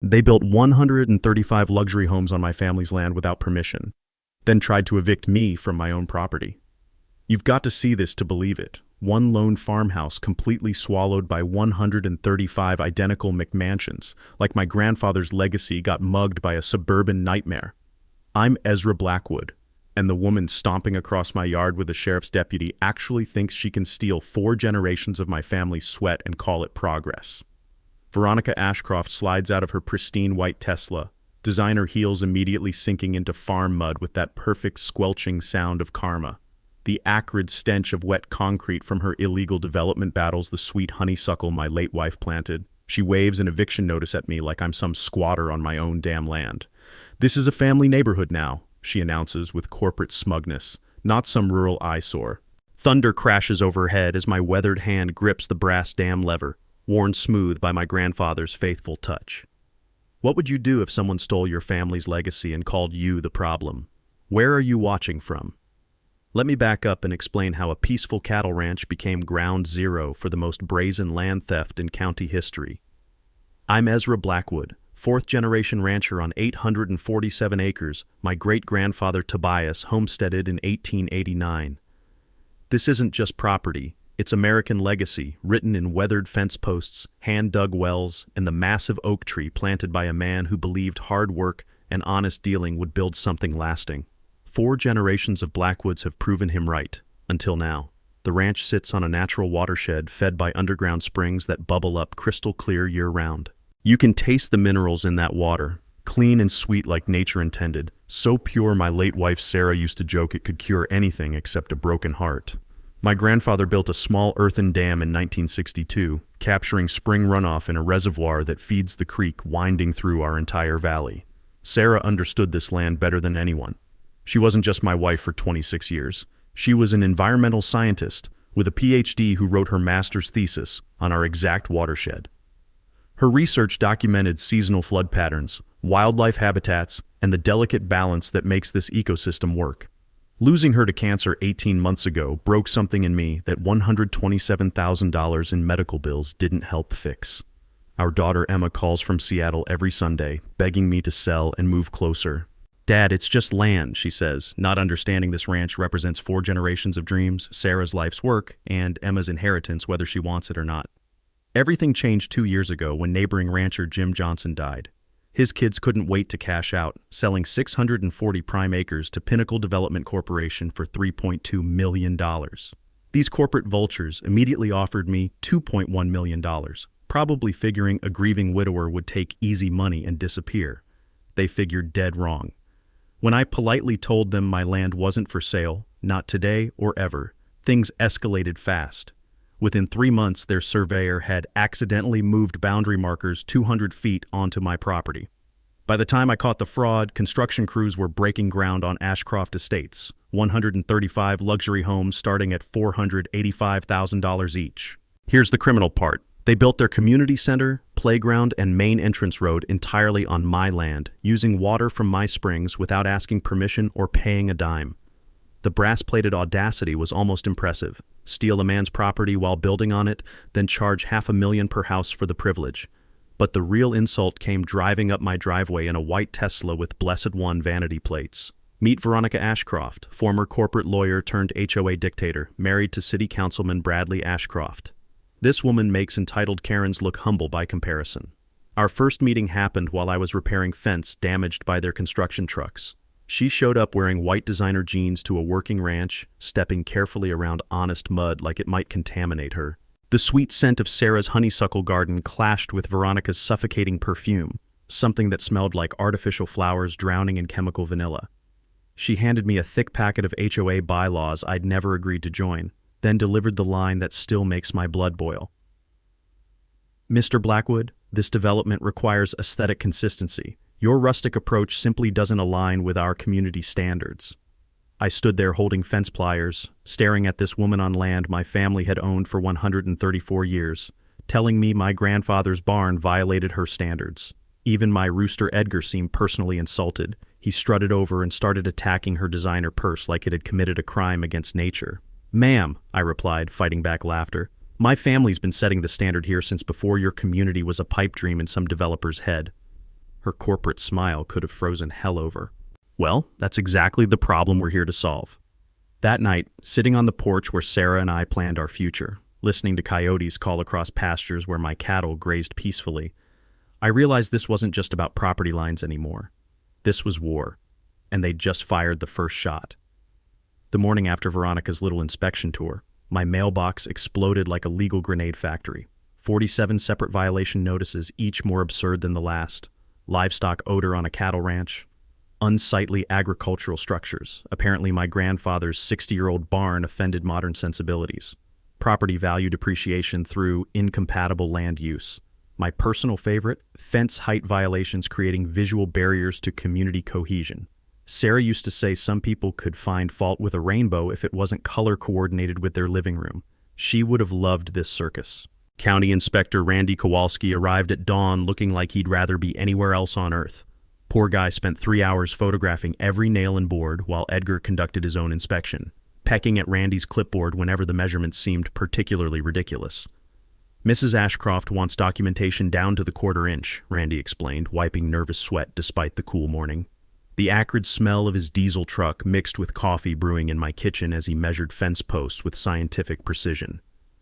They built 135 luxury homes on my family's land without permission, then tried to evict me from my own property. You've got to see this to believe it. One lone farmhouse completely swallowed by 135 identical McMansions, like my grandfather's legacy got mugged by a suburban nightmare. I'm Ezra Blackwood, and the woman stomping across my yard with a sheriff's deputy actually thinks she can steal 4 generations of my family's sweat and call it progress. Veronica Ashcroft slides out of her pristine white Tesla, designer heels immediately sinking into farm mud with that perfect squelching sound of karma. The acrid stench of wet concrete from her illegal development battles the sweet honeysuckle my late wife planted. She waves an eviction notice at me like I'm some squatter on my own damn land. "This is a family neighborhood now," she announces with corporate smugness, not some rural eyesore. Thunder crashes overhead as my weathered hand grips the brass dam lever, worn smooth by my grandfather's faithful touch. What would you do if someone stole your family's legacy and called you the problem? Where are you watching from? Let me back up and explain how a peaceful cattle ranch became ground zero for the most brazen land theft in county history. I'm Ezra Blackwood, 4th-generation rancher on 847 acres my great-grandfather Tobias homesteaded in 1889. This isn't just property, it's American legacy written in weathered fence posts, hand-dug wells, and the massive oak tree planted by a man who believed hard work and honest dealing would build something lasting. 4 generations of Blackwoods have proven him right, until now. The ranch sits on a natural watershed fed by underground springs that bubble up crystal clear year-round. You can taste the minerals in that water, clean and sweet like nature intended, so pure my late wife Sarah used to joke it could cure anything except a broken heart. My grandfather built a small earthen dam in 1962, capturing spring runoff in a reservoir that feeds the creek winding through our entire valley. Sarah understood this land better than anyone. She wasn't just my wife for 26 years. She was an environmental scientist with a PhD who wrote her master's thesis on our exact watershed. Her research documented seasonal flood patterns, wildlife habitats, and the delicate balance that makes this ecosystem work. Losing her to cancer 18 months ago broke something in me that $127,000 in medical bills didn't help fix. Our daughter Emma calls from Seattle every Sunday, begging me to sell and move closer. "Dad, it's just land," she says, not understanding this ranch represents 4 generations of dreams, Sarah's life's work, and Emma's inheritance whether she wants it or not. Everything changed 2 years ago when neighboring rancher Jim Johnson died. His kids couldn't wait to cash out, selling 640 prime acres to Pinnacle Development Corporation for $3.2 million. These corporate vultures immediately offered me $2.1 million, probably figuring a grieving widower would take easy money and disappear. They figured dead wrong. When I politely told them my land wasn't for sale, not today or ever, things escalated fast. Within 3 months, their surveyor had accidentally moved boundary markers 200 feet onto my property. By the time I caught the fraud, construction crews were breaking ground on Ashcroft Estates, 135 luxury homes starting at $485,000 each. Here's the criminal part. They built their community center, playground, and main entrance road entirely on my land, using water from my springs without asking permission or paying a dime. The brass-plated audacity was almost impressive. Steal a man's property while building on it, then charge $500,000 per house for the privilege. But the real insult came driving up my driveway in a white Tesla with Blessed One vanity plates. Meet Veronica Ashcroft, former corporate lawyer turned HOA dictator, married to City Councilman Bradley Ashcroft. This woman makes entitled Karens look humble by comparison. Our first meeting happened while I was repairing fence damaged by their construction trucks. She showed up wearing white designer jeans to a working ranch, stepping carefully around honest mud like it might contaminate her. The sweet scent of Sarah's honeysuckle garden clashed with Veronica's suffocating perfume, something that smelled like artificial flowers drowning in chemical vanilla. She handed me a thick packet of HOA bylaws I'd never agreed to join, then delivered the line that still makes my blood boil. "Mr. Blackwood, this development requires aesthetic consistency. Your rustic approach simply doesn't align with our community standards." I stood there holding fence pliers, staring at this woman on land my family had owned for 134 years, telling me my grandfather's barn violated her standards. Even my rooster Edgar seemed personally insulted. He strutted over and started attacking her designer purse like it had committed a crime against nature. "Ma'am," I replied, fighting back laughter, "my family's been setting the standard here since before your community was a pipe dream in some developer's head." Her corporate smile could have frozen hell over. Well, that's exactly the problem we're here to solve. That night, sitting on the porch where Sarah and I planned our future, listening to coyotes call across pastures where my cattle grazed peacefully, I realized this wasn't just about property lines anymore. This was war, and they'd just fired the first shot. The morning after Veronica's little inspection tour, my mailbox exploded like a legal grenade factory. 47 separate violation notices, each more absurd than the last. Livestock odor on a cattle ranch. Unsightly agricultural structures. Apparently my grandfather's 60-year-old barn offended modern sensibilities. Property value depreciation through incompatible land use. My personal favorite, fence height violations creating visual barriers to community cohesion. Sarah used to say some people could find fault with a rainbow if it wasn't color coordinated with their living room. She would have loved this circus. County Inspector Randy Kowalski arrived at dawn looking like he'd rather be anywhere else on Earth. Poor guy spent 3 hours photographing every nail and board while Edgar conducted his own inspection, pecking at Randy's clipboard whenever the measurements seemed particularly ridiculous. Mrs. Ashcroft wants documentation down to the quarter inch, Randy explained, wiping nervous sweat despite the cool morning. The acrid smell of his diesel truck mixed with coffee brewing in my kitchen as he measured fence posts with scientific precision.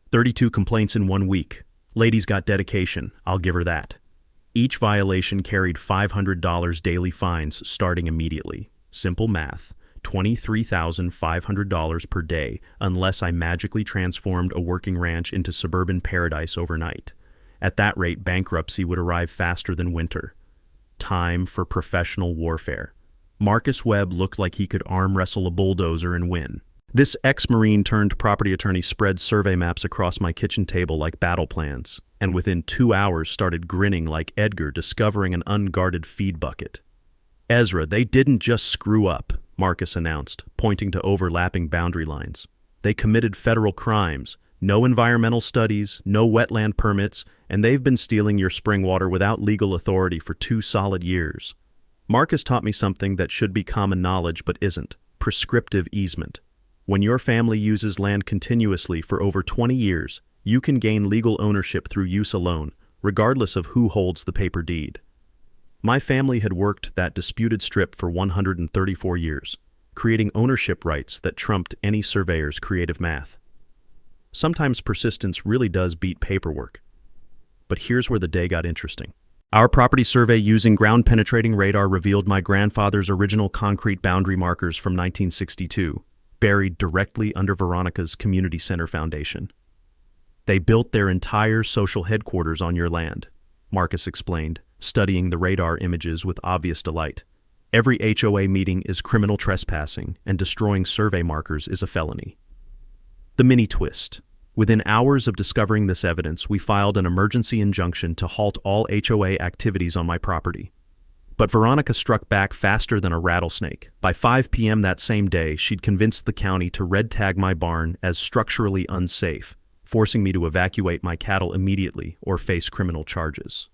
32 complaints in 1 week. Lady's got dedication, I'll give her that. Each violation carried $500 daily fines starting immediately. Simple math, $23,500 per day unless I magically transformed a working ranch into suburban paradise overnight. At that rate, bankruptcy would arrive faster than winter. Time for professional warfare. Marcus Webb looked like he could arm wrestle a bulldozer and win. This ex-Marine turned property attorney spread survey maps across my kitchen table like battle plans, and within 2 hours started grinning like Edgar discovering an unguarded feed bucket. Ezra, they didn't just screw up, Marcus announced, pointing to overlapping boundary lines. They committed federal crimes, no environmental studies, no wetland permits, and they've been stealing your spring water without legal authority for 2 solid years. Marcus taught me something that should be common knowledge but isn't: prescriptive easement. When your family uses land continuously for over 20 years, you can gain legal ownership through use alone, regardless of who holds the paper deed. My family had worked that disputed strip for 134 years, creating ownership rights that trumped any surveyor's creative math. Sometimes persistence really does beat paperwork. But here's where the day got interesting. Our property survey using ground-penetrating radar revealed my grandfather's original concrete boundary markers from 1962, buried directly under Veronica's community center foundation. They built their entire social headquarters on your land, Marcus explained, studying the radar images with obvious delight. Every HOA meeting is criminal trespassing, and destroying survey markers is a felony. The mini twist. Within hours of discovering this evidence, we filed an emergency injunction to halt all HOA activities on my property. But Veronica struck back faster than a rattlesnake. By 5 p.m. that same day, she'd convinced the county to red tag my barn as structurally unsafe, forcing me to evacuate my cattle immediately or face criminal charges.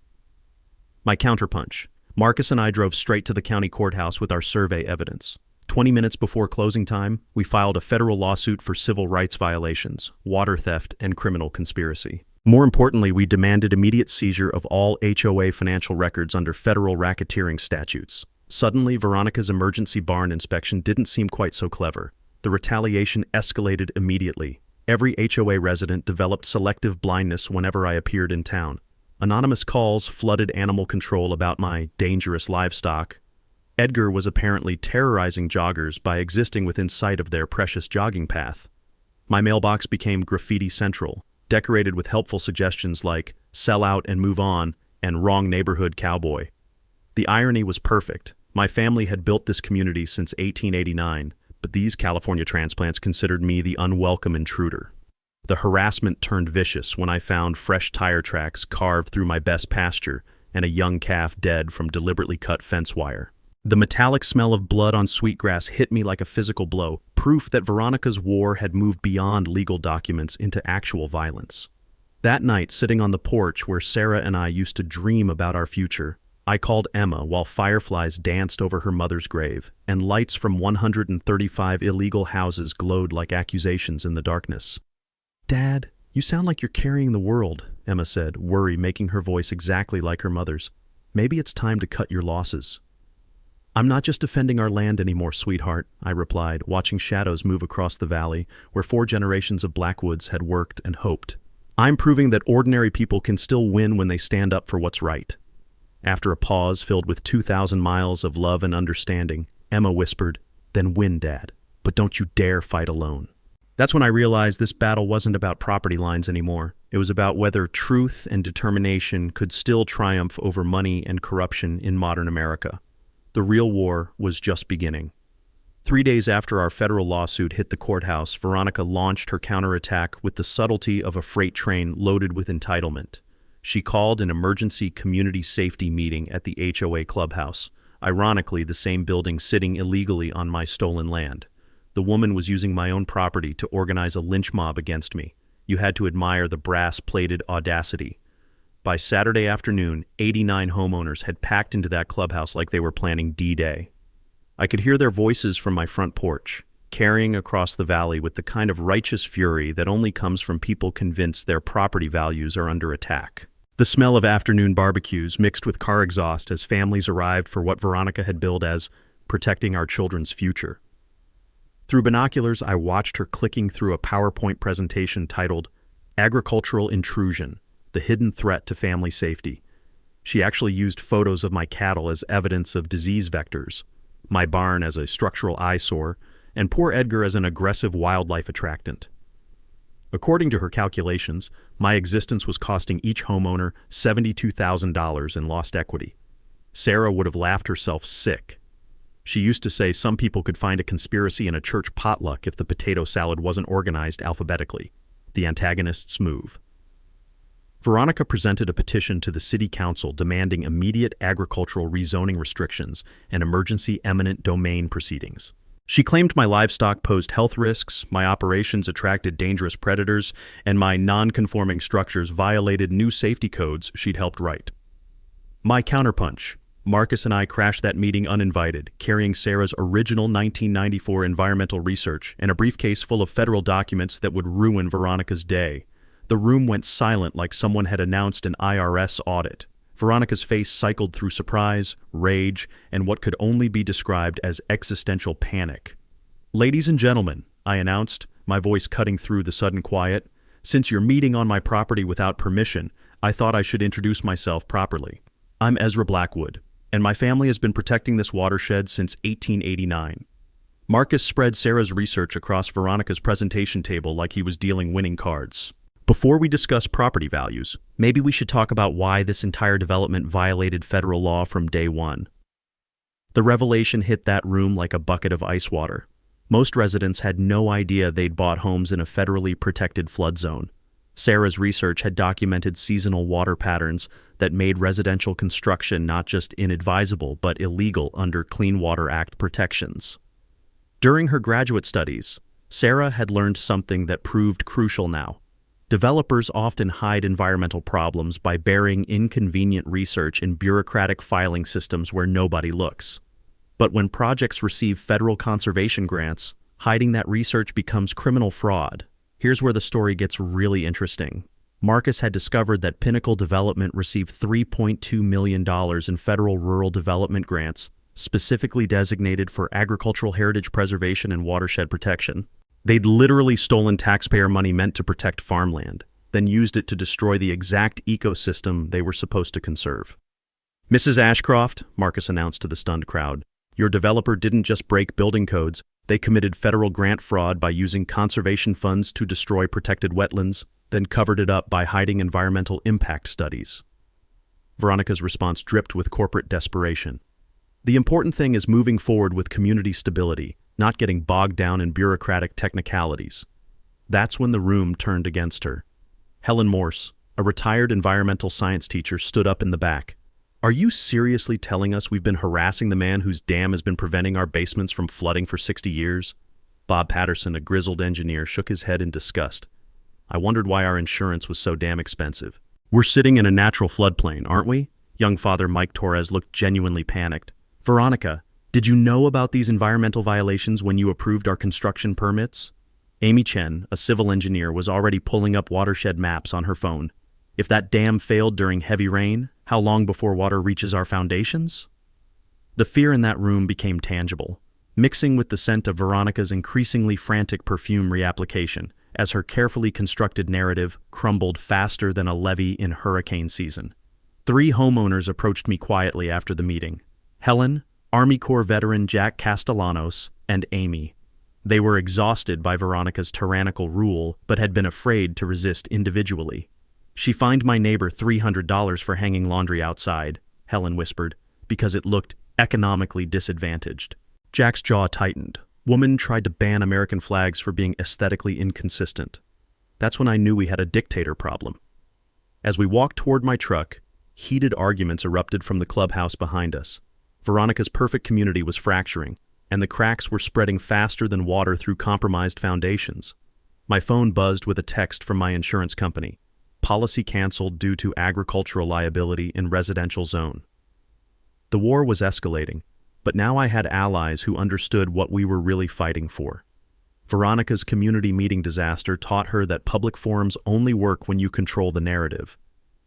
My counterpunch. Marcus and I drove straight to the county courthouse with our survey evidence. 20 minutes before closing time, we filed a federal lawsuit for civil rights violations, water theft, and criminal conspiracy. More importantly, we demanded immediate seizure of all HOA financial records under federal racketeering statutes. Suddenly, Veronica's emergency barn inspection didn't seem quite so clever. The retaliation escalated immediately. Every HOA resident developed selective blindness whenever I appeared in town. Anonymous calls flooded animal control about my dangerous livestock. Edgar was apparently terrorizing joggers by existing within sight of their precious jogging path. My mailbox became graffiti central, decorated with helpful suggestions like "sell out and move on" and "wrong neighborhood cowboy." The irony was perfect. My family had built this community since 1889, but these California transplants considered me the unwelcome intruder. The harassment turned vicious when I found fresh tire tracks carved through my best pasture and a young calf dead from deliberately cut fence wire. The metallic smell of blood on sweetgrass hit me like a physical blow, proof that Veronica's war had moved beyond legal documents into actual violence. That night, sitting on the porch where Sarah and I used to dream about our future, I called Emma while fireflies danced over her mother's grave, and lights from 135 illegal houses glowed like accusations in the darkness. "Dad, you sound like you're carrying the world," Emma said, worry making her voice exactly like her mother's. Maybe it's time to cut your losses. I'm not just defending our land anymore, sweetheart, I replied, watching shadows move across the valley where 4 generations of Blackwoods had worked and hoped. I'm proving that ordinary people can still win when they stand up for what's right. After a pause filled with 2,000 miles of love and understanding, Emma whispered, "Then win, Dad, but don't you dare fight alone." That's when I realized this battle wasn't about property lines anymore. It was about whether truth and determination could still triumph over money and corruption in modern America. The real war was just beginning. 3 days after our federal lawsuit hit the courthouse, Veronica launched her counterattack with the subtlety of a freight train loaded with entitlement. She called an emergency community safety meeting at the HOA clubhouse, ironically the same building sitting illegally on my stolen land. The woman was using my own property to organize a lynch mob against me. You had to admire the brass-plated audacity. By Saturday afternoon, 89 homeowners had packed into that clubhouse like they were planning D-Day. I could hear their voices from my front porch, carrying across the valley with the kind of righteous fury that only comes from people convinced their property values are under attack. The smell of afternoon barbecues mixed with car exhaust as families arrived for what Veronica had billed as protecting our children's future. Through binoculars, I watched her clicking through a PowerPoint presentation titled Agricultural Intrusion, the Hidden Threat to Family Safety. She actually used photos of my cattle as evidence of disease vectors, my barn as a structural eyesore, and poor Edgar as an aggressive wildlife attractant. According to her calculations, my existence was costing each homeowner $72,000 in lost equity. Sarah would have laughed herself sick. She used to say some people could find a conspiracy in a church potluck if the potato salad wasn't organized alphabetically. The antagonist's move. Veronica presented a petition to the city council demanding immediate agricultural rezoning restrictions and emergency eminent domain proceedings. She claimed my livestock posed health risks, my operations attracted dangerous predators, and my non-conforming structures violated new safety codes she'd helped write. My counterpunch. Marcus and I crashed that meeting uninvited, carrying Sarah's original 1994 environmental research and a briefcase full of federal documents that would ruin Veronica's day. The room went silent like someone had announced an IRS audit. Veronica's face cycled through surprise, rage, and what could only be described as existential panic. "Ladies and gentlemen," I announced, my voice cutting through the sudden quiet, "since you're meeting on my property without permission, I thought I should introduce myself properly. I'm Ezra Blackwood, and my family has been protecting this watershed since 1889. Marcus spread Sarah's research across Veronica's presentation table like he was dealing winning cards. Before we discuss property values, maybe we should talk about why this entire development violated federal law from day one. The revelation hit that room like a bucket of ice water. Most residents had no idea they'd bought homes in a federally protected flood zone. Sarah's research had documented seasonal water patterns that made residential construction not just inadvisable but illegal under Clean Water Act protections. During her graduate studies, Sarah had learned something that proved crucial now. Developers often hide environmental problems by burying inconvenient research in bureaucratic filing systems where nobody looks. But when projects receive federal conservation grants, hiding that research becomes criminal fraud. Here's where the story gets really interesting. Marcus had discovered that Pinnacle Development received $3.2 million in federal rural development grants, specifically designated for agricultural heritage preservation and watershed protection. They'd literally stolen taxpayer money meant to protect farmland, then used it to destroy the exact ecosystem they were supposed to conserve. "Mrs. Ashcroft," Marcus announced to the stunned crowd, "your developer didn't just break building codes, they committed federal grant fraud by using conservation funds to destroy protected wetlands, then covered it up by hiding environmental impact studies." Veronica's response dripped with corporate desperation. "The important thing is moving forward with community stability, not getting bogged down in bureaucratic technicalities." That's when the room turned against her. Helen Morse, a retired environmental science teacher, stood up in the back. "Are you seriously telling us we've been harassing the man whose dam has been preventing our basements from flooding for 60 years? Bob Patterson, a grizzled engineer, shook his head in disgust. "I wondered why our insurance was so damn expensive." "We're sitting in a natural floodplain, aren't we?" Young father Mike Torres looked genuinely panicked. "Veronica, did you know about these environmental violations when you approved our construction permits?" Amy Chen, a civil engineer, was already pulling up watershed maps on her phone. "If that dam failed during heavy rain, How long before water reaches our foundations? The fear in that room became tangible, mixing with the scent of Veronica's increasingly frantic perfume reapplication, as her carefully constructed narrative crumbled faster than a levee in hurricane season. 3 homeowners approached me quietly after the meeting: Helen, Army Corps veteran Jack Castellanos, and Amy. They were exhausted by Veronica's tyrannical rule, but had been afraid to resist individually. "She fined my neighbor $300 for hanging laundry outside," Helen whispered, "because it looked economically disadvantaged." Jack's jaw tightened. "Woman tried to ban American flags for being aesthetically inconsistent." That's when I knew we had a dictator problem. As we walked toward my truck, heated arguments erupted from the clubhouse behind us. Veronica's perfect community was fracturing, and the cracks were spreading faster than water through compromised foundations. My phone buzzed with a text from my insurance company. Policy canceled due to agricultural liability in residential zone. The war was escalating, but now I had allies who understood what we were really fighting for. Veronica's community meeting disaster taught her that public forums only work when you control the narrative.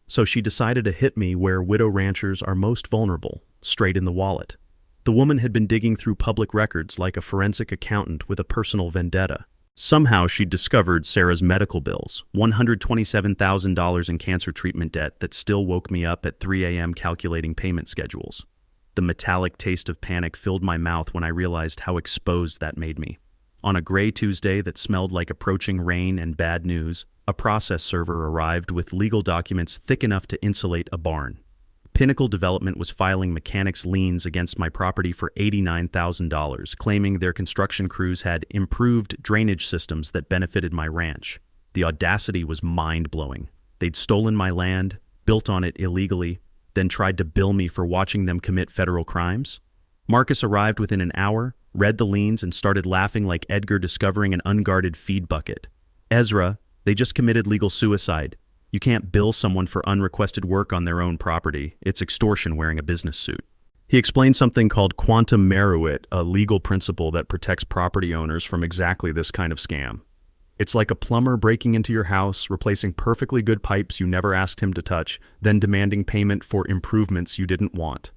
So she decided to hit me where widow ranchers are most vulnerable, straight in the wallet. The woman had been digging through public records like a forensic accountant with a personal vendetta. Somehow she'd discovered Sarah's medical bills, $127,000 in cancer treatment debt that still woke me up at 3 a.m. calculating payment schedules. The metallic taste of panic filled my mouth when I realized how exposed that made me. On a gray Tuesday that smelled like approaching rain and bad news, a process server arrived with legal documents thick enough to insulate a barn. Pinnacle Development was filing mechanics liens against my property for $89,000, claiming their construction crews had improved drainage systems that benefited my ranch. The audacity was mind-blowing. They'd stolen my land, built on it illegally, then tried to bill me for watching them commit federal crimes. Marcus arrived within an hour, read the liens, and started laughing like Edgar discovering an unguarded feed bucket. "Ezra, they just committed legal suicide. You can't bill someone for unrequested work on their own property. It's extortion wearing a business suit." He explained something called quantum meruit, a legal principle that protects property owners from exactly this kind of scam. It's like a plumber breaking into your house, replacing perfectly good pipes you never asked him to touch, then demanding payment for improvements you didn't want.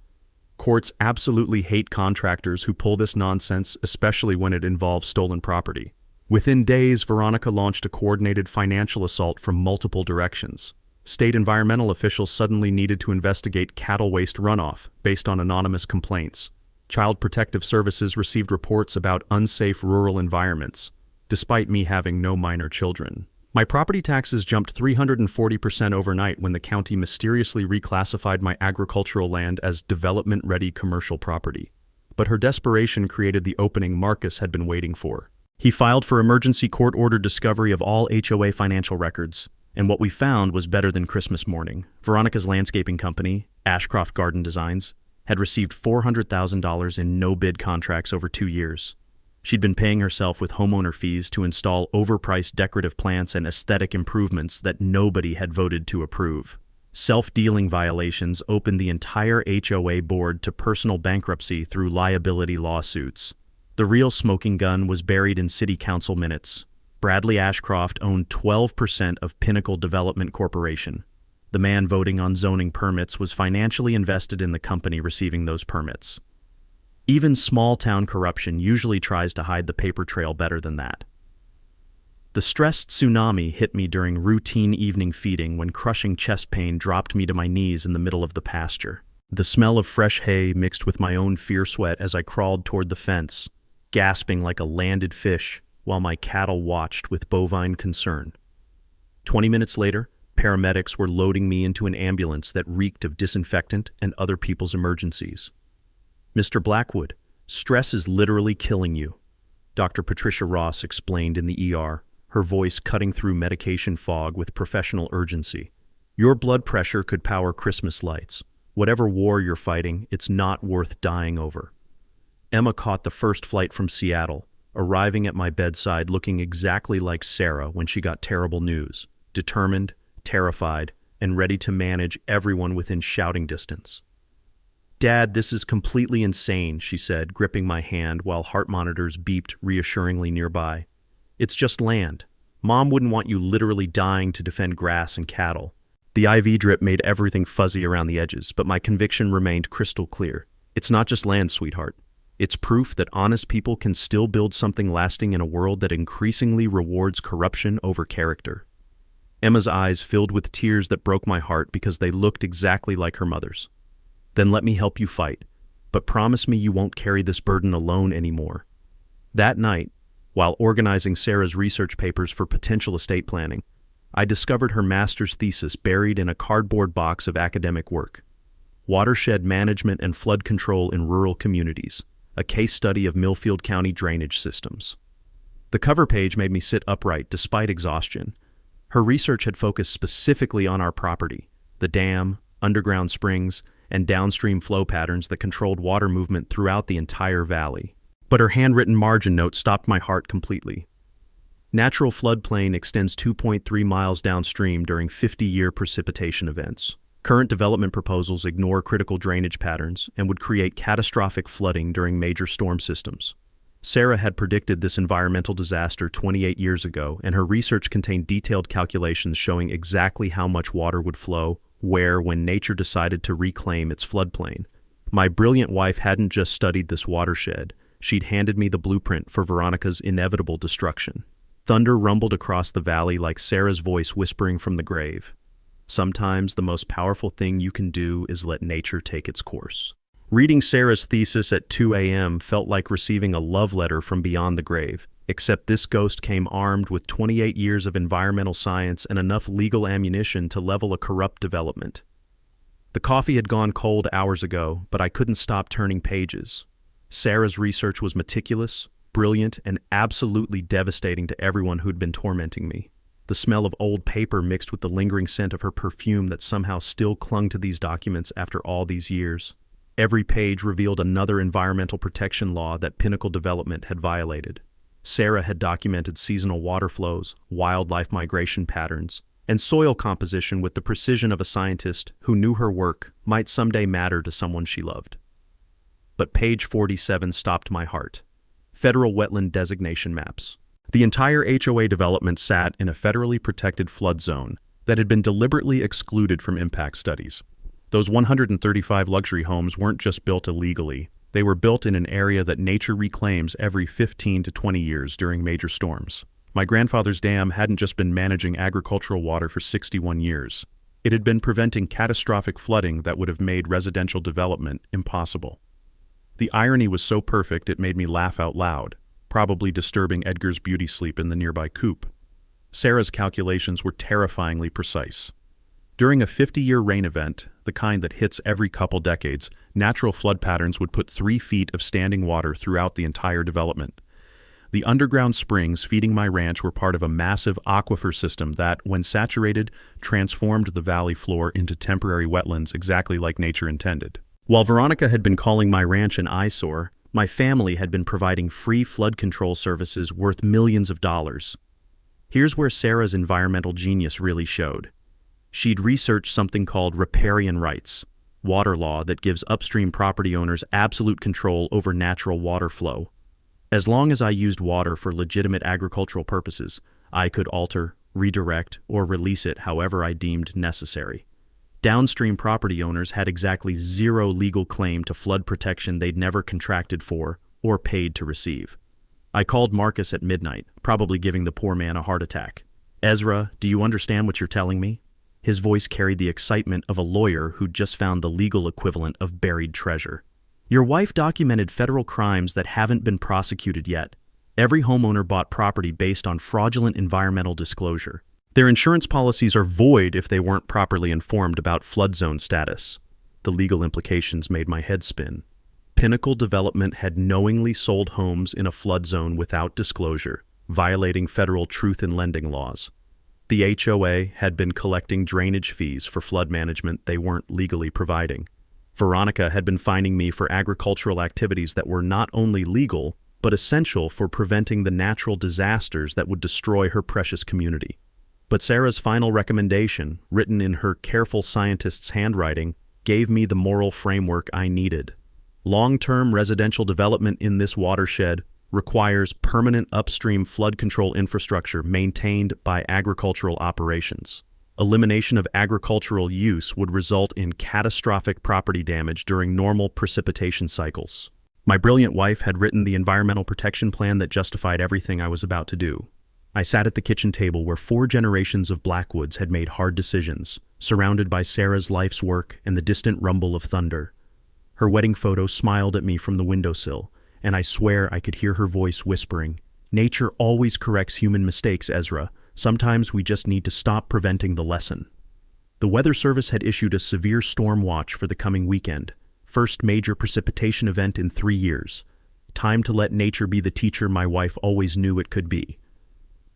Courts absolutely hate contractors who pull this nonsense, especially when it involves stolen property. Within days, Veronica launched a coordinated financial assault from multiple directions. State environmental officials suddenly needed to investigate cattle waste runoff based on anonymous complaints. Child Protective Services received reports about unsafe rural environments, despite me having no minor children. My property taxes jumped 340% overnight when the county mysteriously reclassified my agricultural land as development-ready commercial property. But her desperation created the opening Marcus had been waiting for. He filed for emergency court-ordered discovery of all HOA financial records, and what we found was better than Christmas morning. Veronica's landscaping company, Ashcroft Garden Designs, had received $400,000 in no-bid contracts over 2 years. She'd been paying herself with homeowner fees to install overpriced decorative plants and aesthetic improvements that nobody had voted to approve. Self-dealing violations opened the entire HOA board to personal bankruptcy through liability lawsuits. The real smoking gun was buried in city council minutes. Bradley Ashcroft owned 12% of Pinnacle Development Corporation. The man voting on zoning permits was financially invested in the company receiving those permits. Even small-town corruption usually tries to hide the paper trail better than that. The stressed tsunami hit me during routine evening feeding when crushing chest pain dropped me to my knees in the middle of the pasture. The smell of fresh hay mixed with my own fear sweat as I crawled toward the fence, gasping like a landed fish while my cattle watched with bovine concern. 20 minutes later, paramedics were loading me into an ambulance that reeked of disinfectant and other people's emergencies. "Mr. Blackwood, stress is literally killing you," Dr. Patricia Ross explained in the ER, her voice cutting through medication fog with professional urgency. "Your blood pressure could power Christmas lights. Whatever war you're fighting, it's not worth dying over." Emma caught the first flight from Seattle, arriving at my bedside looking exactly like Sarah when she got terrible news, determined, terrified, and ready to manage everyone within shouting distance. "Dad, this is completely insane," she said, gripping my hand while heart monitors beeped reassuringly nearby. "It's just land. Mom wouldn't want you literally dying to defend grass and cattle." The IV drip made everything fuzzy around the edges, but my conviction remained crystal clear. It's not just land, sweetheart. It's proof that honest people can still build something lasting in a world that increasingly rewards corruption over character. Emma's eyes filled with tears that broke my heart because they looked exactly like her mother's. Then let me help you fight, but promise me you won't carry this burden alone anymore. That night, while organizing Sarah's research papers for potential estate planning, I discovered her master's thesis buried in a cardboard box of academic work. Watershed Management and Flood Control in Rural Communities, a case study of Millfield County drainage systems. The cover page made me sit upright despite exhaustion. Her research had focused specifically on our property, the dam, underground springs, and downstream flow patterns that controlled water movement throughout the entire valley. But her handwritten margin note stopped my heart completely. Natural floodplain extends 2.3 miles downstream during 50-year precipitation events. Current development proposals ignore critical drainage patterns and would create catastrophic flooding during major storm systems. Sarah had predicted this environmental disaster 28 years ago, and her research contained detailed calculations showing exactly how much water would flow, where, when nature decided to reclaim its floodplain. My brilliant wife hadn't just studied this watershed, she'd handed me the blueprint for Veronica's inevitable destruction. Thunder rumbled across the valley like Sarah's voice whispering from the grave. Sometimes the most powerful thing you can do is let nature take its course. Reading Sarah's thesis at 2 a.m. felt like receiving a love letter from beyond the grave, except this ghost came armed with 28 years of environmental science and enough legal ammunition to level a corrupt development. The coffee had gone cold hours ago, but I couldn't stop turning pages. Sarah's research was meticulous, brilliant, and absolutely devastating to everyone who'd been tormenting me. The smell of old paper mixed with the lingering scent of her perfume that somehow still clung to these documents after all these years. Every page revealed another environmental protection law that Pinnacle Development had violated. Sarah had documented seasonal water flows, wildlife migration patterns, and soil composition with the precision of a scientist who knew her work might someday matter to someone she loved. But page 47 stopped my heart. Federal wetland designation maps. The entire HOA development sat in a federally protected flood zone that had been deliberately excluded from impact studies. Those 135 luxury homes weren't just built illegally, they were built in an area that nature reclaims every 15 to 20 years during major storms. My grandfather's dam hadn't just been managing agricultural water for 61 years. It had been preventing catastrophic flooding that would have made residential development impossible. The irony was so perfect it made me laugh out loud, probably disturbing Edgar's beauty sleep in the nearby coop. Sarah's calculations were terrifyingly precise. During a 50-year rain event, the kind that hits every couple decades, natural flood patterns would put 3 feet of standing water throughout the entire development. The underground springs feeding my ranch were part of a massive aquifer system that, when saturated, transformed the valley floor into temporary wetlands exactly like nature intended. While Veronica had been calling my ranch an eyesore, my family had been providing free flood control services worth millions of dollars. Here's where Sarah's environmental genius really showed. She'd researched something called riparian rights, water law that gives upstream property owners absolute control over natural water flow. As long as I used water for legitimate agricultural purposes, I could alter, redirect, or release it however I deemed necessary. Downstream property owners had exactly zero legal claim to flood protection they'd never contracted for or paid to receive. I called Marcus at midnight, probably giving the poor man a heart attack. "Ezra, do you understand what you're telling me?" His voice carried the excitement of a lawyer who'd just found the legal equivalent of buried treasure. "Your wife documented federal crimes that haven't been prosecuted yet. Every homeowner bought property based on fraudulent environmental disclosure. Their insurance policies are void if they weren't properly informed about flood zone status." The legal implications made my head spin. Pinnacle Development had knowingly sold homes in a flood zone without disclosure, violating federal truth in lending laws. The HOA had been collecting drainage fees for flood management they weren't legally providing. Veronica had been fining me for agricultural activities that were not only legal, but essential for preventing the natural disasters that would destroy her precious community. But Sarah's final recommendation, written in her careful scientist's handwriting, gave me the moral framework I needed. Long-term residential development in this watershed requires permanent upstream flood control infrastructure maintained by agricultural operations. Elimination of agricultural use would result in catastrophic property damage during normal precipitation cycles. My brilliant wife had written the environmental protection plan that justified everything I was about to do. I sat at the kitchen table where 4 generations of Blackwoods had made hard decisions, surrounded by Sarah's life's work and the distant rumble of thunder. Her wedding photo smiled at me from the windowsill, and I swear I could hear her voice whispering, "Nature always corrects human mistakes, Ezra. Sometimes we just need to stop preventing the lesson." The Weather Service had issued a severe storm watch for the coming weekend, first major precipitation event in 3 years. Time to let nature be the teacher my wife always knew it could be.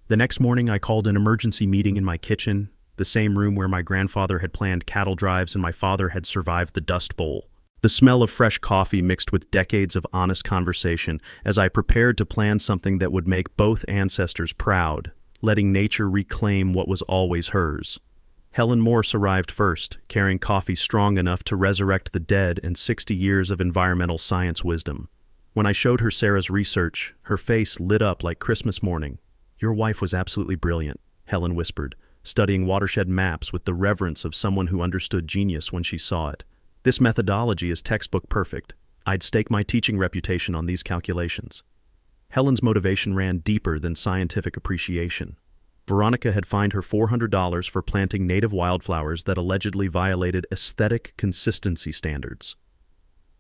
The next morning I called an emergency meeting in my kitchen, the same room where my grandfather had planned cattle drives and my father had survived the Dust Bowl. The smell of fresh coffee mixed with decades of honest conversation as I prepared to plan something that would make both ancestors proud, letting nature reclaim what was always hers. Helen Morse arrived first, carrying coffee strong enough to resurrect the dead and 60 years of environmental science wisdom. When I showed her Sarah's research, her face lit up like Christmas morning. "Your wife was absolutely brilliant," Helen whispered, studying watershed maps with the reverence of someone who understood genius when she saw it. "This methodology is textbook perfect. I'd stake my teaching reputation on these calculations." Helen's motivation ran deeper than scientific appreciation. Veronica had fined her $400 for planting native wildflowers that allegedly violated aesthetic consistency standards.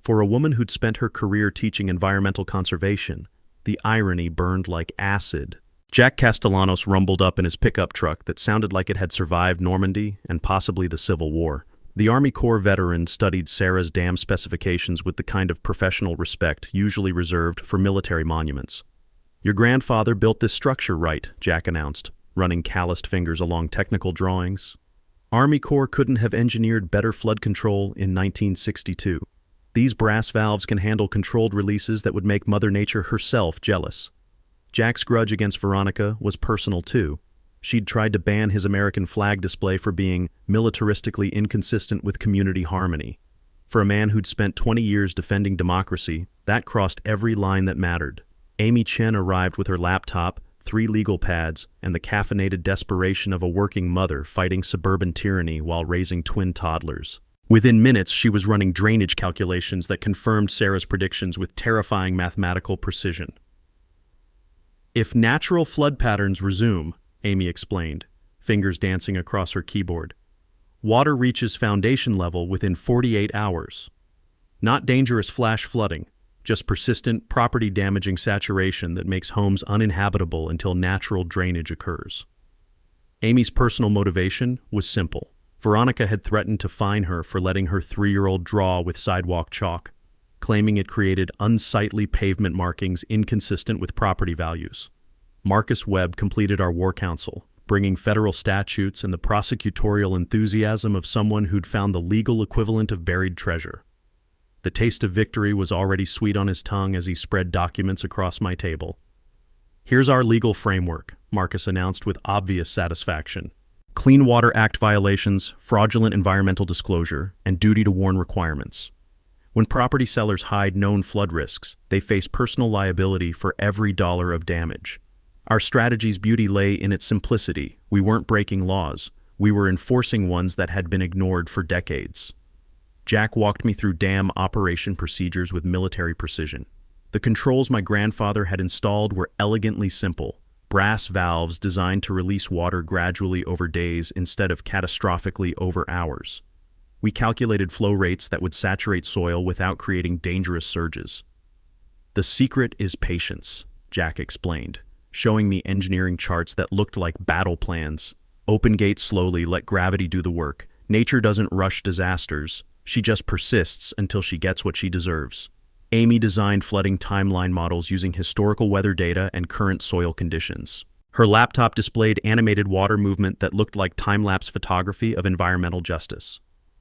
For a woman who'd spent her career teaching environmental conservation, the irony burned like acid. Jack Castellanos rumbled up in his pickup truck that sounded like it had survived Normandy and possibly the Civil War. The Army Corps veteran studied Sarah's dam specifications with the kind of professional respect usually reserved for military monuments. "Your grandfather built this structure right," Jack announced, running calloused fingers along technical drawings. Army Corps couldn't have engineered better flood control in 1962. These brass valves can handle controlled releases that would make Mother Nature herself jealous. Jack's grudge against Veronica was personal too. She'd tried to ban his American flag display for being militaristically inconsistent with community harmony. For a man who'd spent 20 years defending democracy, that crossed every line that mattered. Amy Chen arrived with her laptop, 3 legal pads, and the caffeinated desperation of a working mother fighting suburban tyranny while raising twin toddlers. Within minutes, she was running drainage calculations that confirmed Sarah's predictions with terrifying mathematical precision. "If natural flood patterns resume," Amy explained, fingers dancing across her keyboard, "water reaches foundation level within 48 hours. Not dangerous flash flooding, just persistent, property-damaging saturation that makes homes uninhabitable until natural drainage occurs." Amy's personal motivation was simple. Veronica had threatened to fine her for letting her 3-year-old draw with sidewalk chalk, claiming it created unsightly pavement markings inconsistent with property values. Marcus Webb completed our war council, bringing federal statutes and the prosecutorial enthusiasm of someone who'd found the legal equivalent of buried treasure. The taste of victory was already sweet on his tongue as he spread documents across my table. "Here's our legal framework," Marcus announced with obvious satisfaction. "Clean Water Act violations, fraudulent environmental disclosure, and duty to warn requirements. When property sellers hide known flood risks, they face personal liability for every dollar of damage. Our strategy's beauty lay in its simplicity. We weren't breaking laws. We were enforcing ones that had been ignored for decades." Jack walked me through dam operation procedures with military precision. The controls my grandfather had installed were elegantly simple. Brass valves designed to release water gradually over days instead of catastrophically over hours. We calculated flow rates that would saturate soil without creating dangerous surges. "The secret is patience," Jack explained, showing me engineering charts that looked like battle plans. "Open gates slowly, let gravity do the work. Nature doesn't rush disasters. She just persists until she gets what she deserves." Amy designed flooding timeline models using historical weather data and current soil conditions. Her laptop displayed animated water movement that looked like time-lapse photography of environmental justice.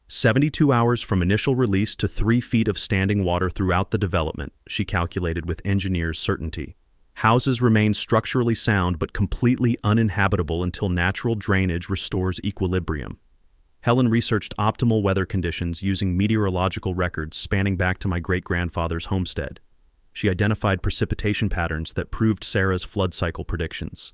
72 hours from initial release to 3 feet of standing water throughout the development, she calculated with engineers' certainty. Houses remain structurally sound but completely uninhabitable until natural drainage restores equilibrium. Helen researched optimal weather conditions using meteorological records spanning back to my great-grandfather's homestead. She identified precipitation patterns that proved Sarah's flood cycle predictions.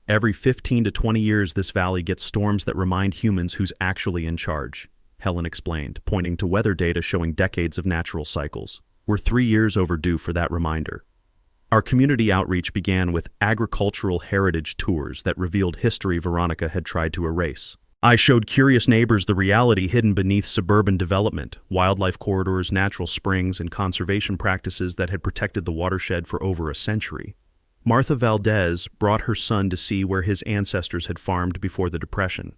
Every 15 to 20 years, this valley gets storms that remind humans who's actually in charge, Helen explained, pointing to weather data showing decades of natural cycles. We're 3 years overdue for that reminder. Our community outreach began with agricultural heritage tours that revealed history Veronica had tried to erase. I showed curious neighbors the reality hidden beneath suburban development, wildlife corridors, natural springs, and conservation practices that had protected the watershed for over a century. Martha Valdez brought her son to see where his ancestors had farmed before the Depression.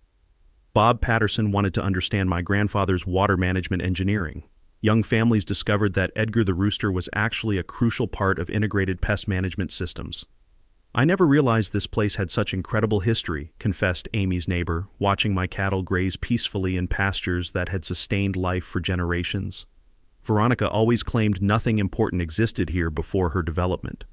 Bob Patterson wanted to understand my grandfather's water management engineering. Young families discovered that Edgar the rooster was actually a crucial part of integrated pest management systems. I never realized this place had such incredible history, confessed Amy's neighbor, watching my cattle graze peacefully in pastures that had sustained life for generations. Veronica always claimed nothing important existed here before her development.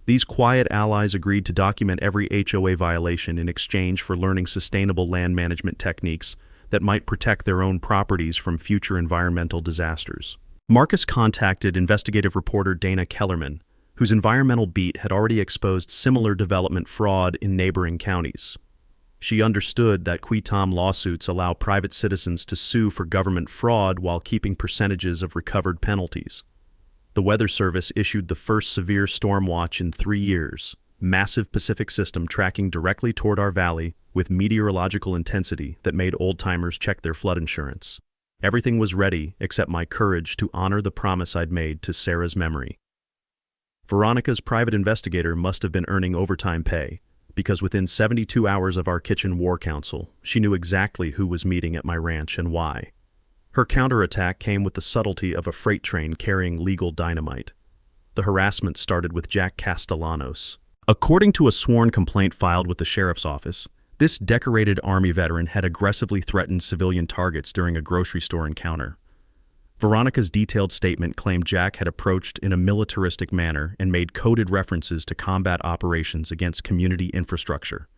These quiet allies agreed to document every HOA violation in exchange for learning sustainable land management techniques that might protect their own properties from future environmental disasters. Marcus contacted investigative reporter Dana Kellerman, whose environmental beat had already exposed similar development fraud in neighboring counties. She understood that qui tam lawsuits allow private citizens to sue for government fraud while keeping percentages of recovered penalties. The Weather Service issued the first severe storm watch in 3 years, massive Pacific system tracking directly toward our valley with meteorological intensity that made old-timers check their flood insurance. Everything was ready except my courage to honor the promise I'd made to Sarah's memory. Veronica's private investigator must have been earning overtime pay, because within 72 hours of our kitchen war council, she knew exactly who was meeting at my ranch and why. Her counterattack came with the subtlety of a freight train carrying legal dynamite. The harassment started with Jack Castellanos. According to a sworn complaint filed with the sheriff's office, this decorated Army veteran had aggressively threatened civilian targets during a grocery store encounter. Veronica's detailed statement claimed Jack had approached in a militaristic manner and made coded references to combat operations against community infrastructure.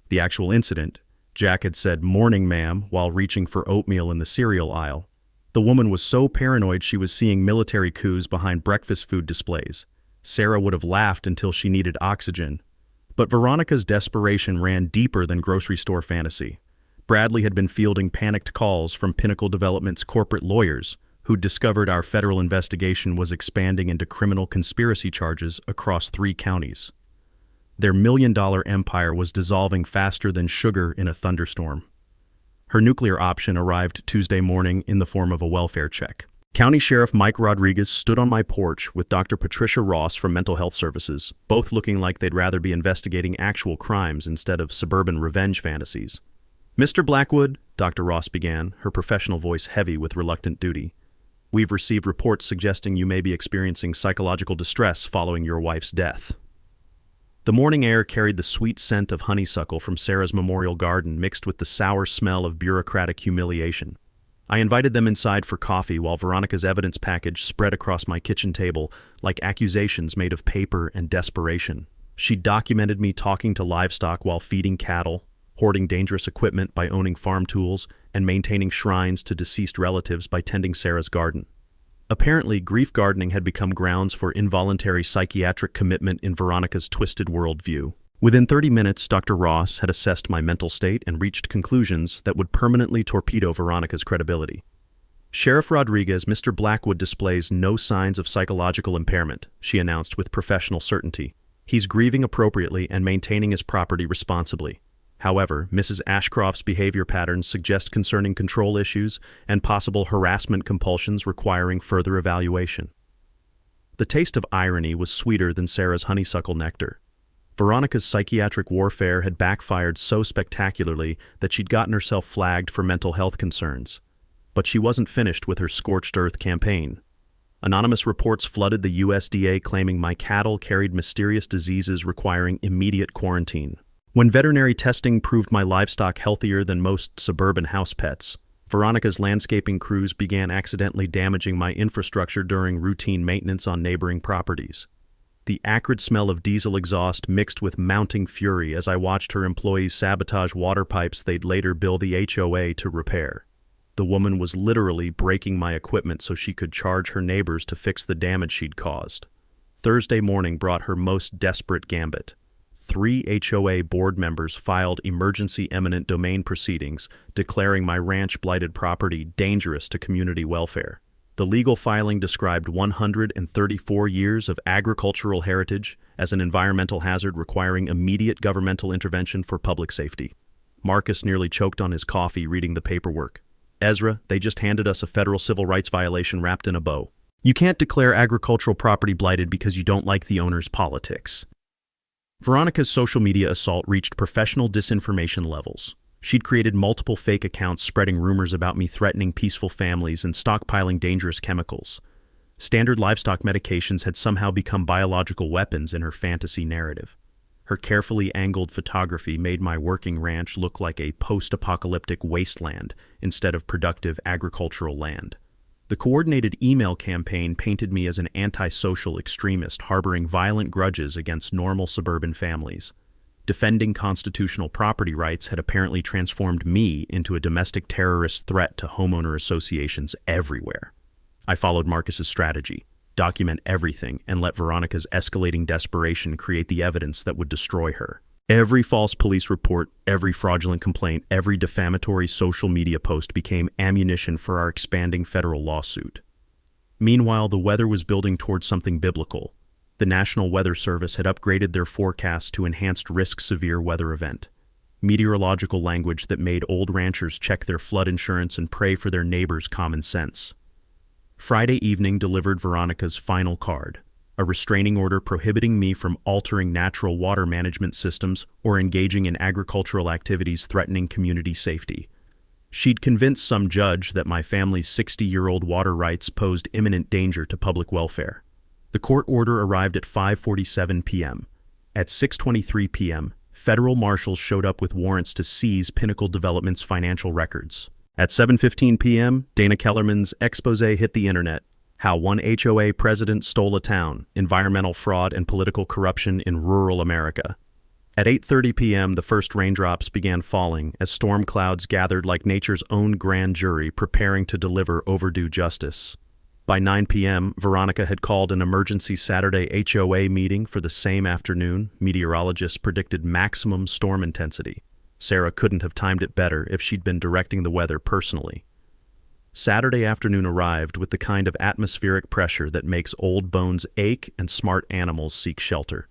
The actual incident, Jack had said, "Morning, ma'am," while reaching for oatmeal in the cereal aisle. The woman was so paranoid she was seeing military coups behind breakfast food displays. Sarah would have laughed until she needed oxygen. But Veronica's desperation ran deeper than grocery store fantasy. Bradley had been fielding panicked calls from Pinnacle Development's corporate lawyers, who'd discovered our federal investigation was expanding into criminal conspiracy charges across 3 counties. Their million-dollar empire was dissolving faster than sugar in a thunderstorm. Her nuclear option arrived Tuesday morning in the form of a welfare check. County Sheriff Mike Rodriguez stood on my porch with Dr. Patricia Ross from Mental Health Services, both looking like they'd rather be investigating actual crimes instead of suburban revenge fantasies. "Mr. Blackwood," Dr. Ross began, her professional voice heavy with reluctant duty, "we've received reports suggesting you may be experiencing psychological distress following your wife's death." The morning air carried the sweet scent of honeysuckle from Sarah's memorial garden mixed with the sour smell of bureaucratic humiliation. I invited them inside for coffee while Veronica's evidence package spread across my kitchen table like accusations made of paper and desperation. She documented me talking to livestock while feeding cattle, hoarding dangerous equipment by owning farm tools, and maintaining shrines to deceased relatives by tending Sarah's garden. Apparently, grief gardening had become grounds for involuntary psychiatric commitment in Veronica's twisted worldview. Within 30 minutes, Dr. Ross had assessed my mental state and reached conclusions that would permanently torpedo Veronica's credibility. "Sheriff Rodriguez, Mr. Blackwood displays no signs of psychological impairment," she announced with professional certainty. "He's grieving appropriately and maintaining his property responsibly. However, Mrs. Ashcroft's behavior patterns suggest concerning control issues and possible harassment compulsions requiring further evaluation." The taste of irony was sweeter than Sarah's honeysuckle nectar. Veronica's psychiatric warfare had backfired so spectacularly that she'd gotten herself flagged for mental health concerns. But she wasn't finished with her scorched earth campaign. Anonymous reports flooded the USDA claiming my cattle carried mysterious diseases requiring immediate quarantine. When veterinary testing proved my livestock healthier than most suburban house pets, Veronica's landscaping crews began accidentally damaging my infrastructure during routine maintenance on neighboring properties. The acrid smell of diesel exhaust mixed with mounting fury as I watched her employees sabotage water pipes they'd later bill the HOA to repair. The woman was literally breaking my equipment so she could charge her neighbors to fix the damage she'd caused. Thursday morning brought her most desperate gambit. 3 HOA board members filed emergency eminent domain proceedings declaring my ranch-blighted property dangerous to community welfare. The legal filing described 134 years of agricultural heritage as an environmental hazard requiring immediate governmental intervention for public safety. Marcus nearly choked on his coffee reading the paperwork. Ezra, they just handed us a federal civil rights violation wrapped in a bow. You can't declare agricultural property blighted because you don't like the owner's politics. Veronica's social media assault reached professional disinformation levels. She'd created multiple fake accounts spreading rumors about me threatening peaceful families and stockpiling dangerous chemicals. Standard livestock medications had somehow become biological weapons in her fantasy narrative. Her carefully angled photography made my working ranch look like a post-apocalyptic wasteland instead of productive agricultural land. The coordinated email campaign painted me as an antisocial extremist harboring violent grudges against normal suburban families. Defending constitutional property rights had apparently transformed me into a domestic terrorist threat to homeowner associations everywhere. I followed Marcus's strategy: document everything and let Veronica's escalating desperation create the evidence that would destroy her. Every false police report, every fraudulent complaint, every defamatory social media post became ammunition for our expanding federal lawsuit. Meanwhile, the weather was building towards something biblical. The National Weather Service had upgraded their forecast to enhanced risk severe weather event. Meteorological language that made old ranchers check their flood insurance and pray for their neighbors' common sense. Friday evening delivered Veronica's final card: a restraining order prohibiting me from altering natural water management systems or engaging in agricultural activities threatening community safety. She'd convinced some judge that my family's 60-year-old water rights posed imminent danger to public welfare. The court order arrived at 5:47 p.m. At 6:23 p.m., federal marshals showed up with warrants to seize Pinnacle Development's financial records. At 7:15 p.m., Dana Kellerman's expose hit the internet: how one HOA president stole a town, environmental fraud and political corruption in rural America. At 8:30 p.m., the first raindrops began falling as storm clouds gathered like nature's own grand jury preparing to deliver overdue justice. By 9 p.m., Veronica had called an emergency Saturday HOA meeting for the same afternoon. Meteorologists predicted maximum storm intensity. Sarah couldn't have timed it better if she'd been directing the weather personally. Saturday afternoon arrived with the kind of atmospheric pressure that makes old bones ache and smart animals seek shelter.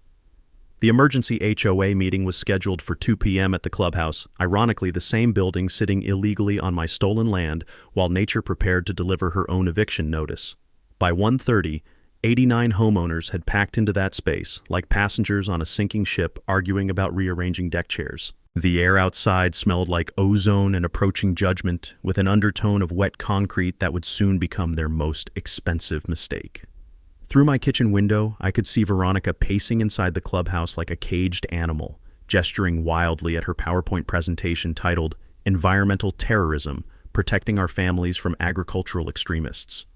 The emergency HOA meeting was scheduled for 2 p.m. at the clubhouse, ironically the same building sitting illegally on my stolen land while nature prepared to deliver her own eviction notice. By 1:30, 89 homeowners had packed into that space, like passengers on a sinking ship arguing about rearranging deck chairs. The air outside smelled like ozone and approaching judgment, with an undertone of wet concrete that would soon become their most expensive mistake. Through my kitchen window, I could see Veronica pacing inside the clubhouse like a caged animal, gesturing wildly at her PowerPoint presentation titled "Environmental Terrorism: Protecting Our Families from Agricultural Extremists."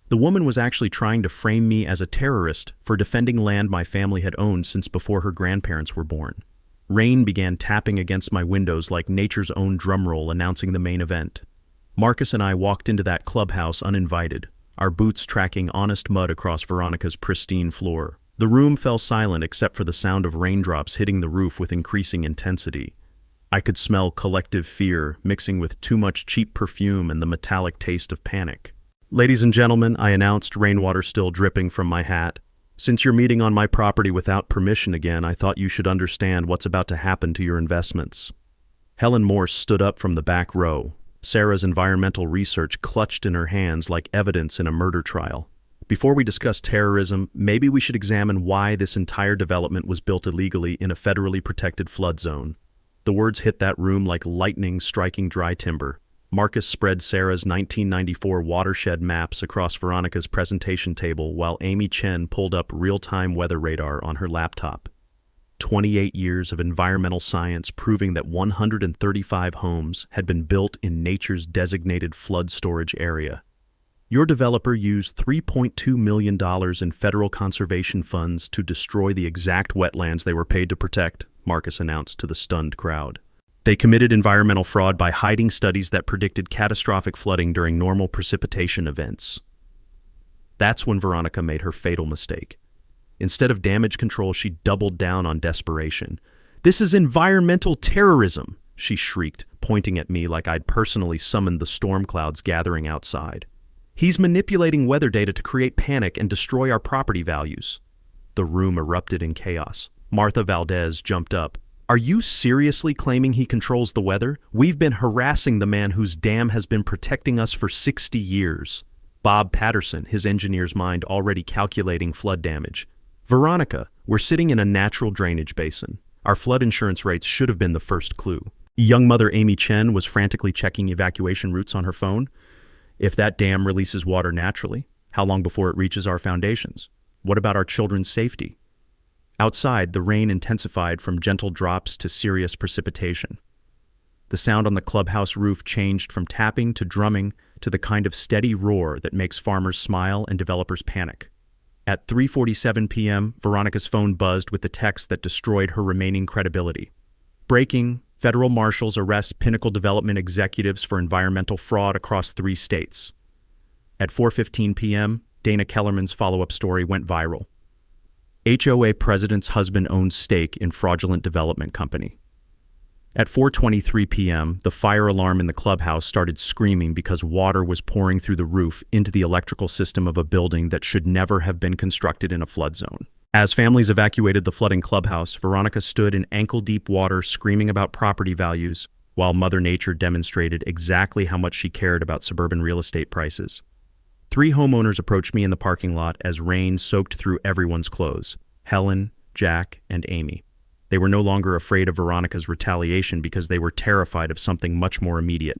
The woman was actually trying to frame me as a terrorist for defending land my family had owned since before her grandparents were born. Rain began tapping against my windows like nature's own drumroll announcing the main event. Marcus and I walked into that clubhouse uninvited, our boots tracking honest mud across Veronica's pristine floor. The room fell silent except for the sound of raindrops hitting the roof with increasing intensity. I could smell collective fear mixing with too much cheap perfume and the metallic taste of panic. "Ladies and gentlemen," I announced, rainwater still dripping from my hat. "Since you're meeting on my property without permission again, I thought you should understand what's about to happen to your investments." Helen Morse stood up from the back row. Sarah's environmental research clutched in her hands like evidence in a murder trial. "Before we discuss terrorism, maybe we should examine why this entire development was built illegally in a federally protected flood zone." The words hit that room like lightning striking dry timber. Marcus spread Sarah's 1994 watershed maps across Veronica's presentation table while Amy Chen pulled up real-time weather radar on her laptop. 28 years of environmental science proving that 135 homes had been built in nature's designated flood storage area. Your developer used $3.2 million in federal conservation funds to destroy the exact wetlands they were paid to protect, Marcus announced to the stunned crowd. They committed environmental fraud by hiding studies that predicted catastrophic flooding during normal precipitation events. That's when Veronica made her fatal mistake. Instead of damage control, she doubled down on desperation. This is environmental terrorism, she shrieked, pointing at me like I'd personally summoned the storm clouds gathering outside. He's manipulating weather data to create panic and destroy our property values. The room erupted in chaos. Martha Valdez jumped up. Are you seriously claiming he controls the weather? We've been harassing the man whose dam has been protecting us for 60 years. Bob Patterson, his engineer's mind already calculating flood damage. Veronica, we're sitting in a natural drainage basin. Our flood insurance rates should have been the first clue. Young mother Amy Chen was frantically checking evacuation routes on her phone. If that dam releases water naturally, how long before it reaches our foundations? What about our children's safety? Outside, the rain intensified from gentle drops to serious precipitation. The sound on the clubhouse roof changed from tapping to drumming to the kind of steady roar that makes farmers smile and developers panic. At 3:47 p.m., Veronica's phone buzzed with the text that destroyed her remaining credibility. Breaking, federal marshals arrest Pinnacle Development executives for environmental fraud across 3 states. At 4:15 p.m., Dana Kellerman's follow-up story went viral. HOA president's husband owns stake in fraudulent development company. At 4:23 p.m., the fire alarm in the clubhouse started screaming because water was pouring through the roof into the electrical system of a building that should never have been constructed in a flood zone. As families evacuated the flooding clubhouse, Veronica stood in ankle-deep water screaming about property values, while Mother Nature demonstrated exactly how much she cared about suburban real estate prices. 3 homeowners approached me in the parking lot as rain soaked through everyone's clothes: Helen, Jack, and Amy. They were no longer afraid of Veronica's retaliation because they were terrified of something much more immediate.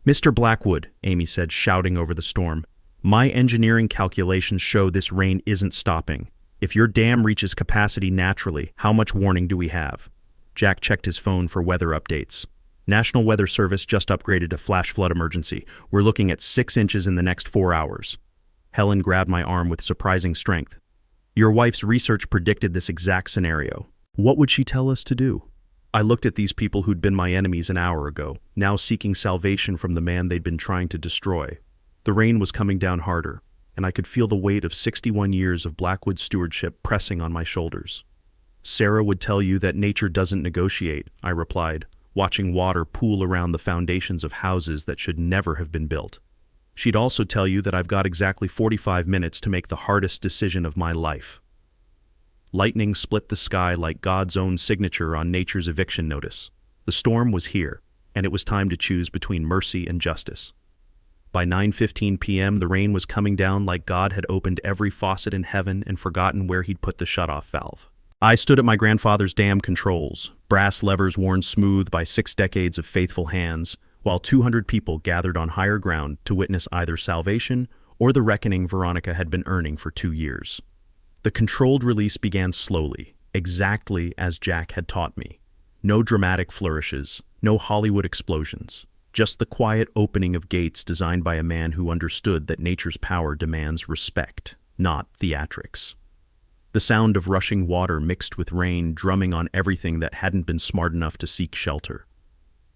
"Mr. Blackwood," Amy said, shouting over the storm, "my engineering calculations show this rain isn't stopping. If your dam reaches capacity naturally, how much warning do we have?" Jack checked his phone for weather updates. "National Weather Service just upgraded to flash flood emergency. We're looking at 6 inches in the next 4 hours. Helen grabbed my arm with surprising strength. "Your wife's research predicted this exact scenario. What would she tell us to do?" I looked at these people who'd been my enemies an hour ago, now seeking salvation from the man they'd been trying to destroy. The rain was coming down harder, and I could feel the weight of 61 years of Blackwood stewardship pressing on my shoulders. "Sarah would tell you that nature doesn't negotiate," I replied, watching water pool around the foundations of houses that should never have been built. "She'd also tell you that I've got exactly 45 minutes to make the hardest decision of my life." Lightning split the sky like God's own signature on nature's eviction notice. The storm was here, and it was time to choose between mercy and justice. By 9:15 p.m., the rain was coming down like God had opened every faucet in heaven and forgotten where he'd put the shutoff valve. I stood at my grandfather's dam controls, brass levers worn smooth by 6 decades of faithful hands, while 200 people gathered on higher ground to witness either salvation or the reckoning Veronica had been earning for 2 years. The controlled release began slowly, exactly as Jack had taught me. No dramatic flourishes, no Hollywood explosions, just the quiet opening of gates designed by a man who understood that nature's power demands respect, not theatrics. The sound of rushing water mixed with rain drumming on everything that hadn't been smart enough to seek shelter.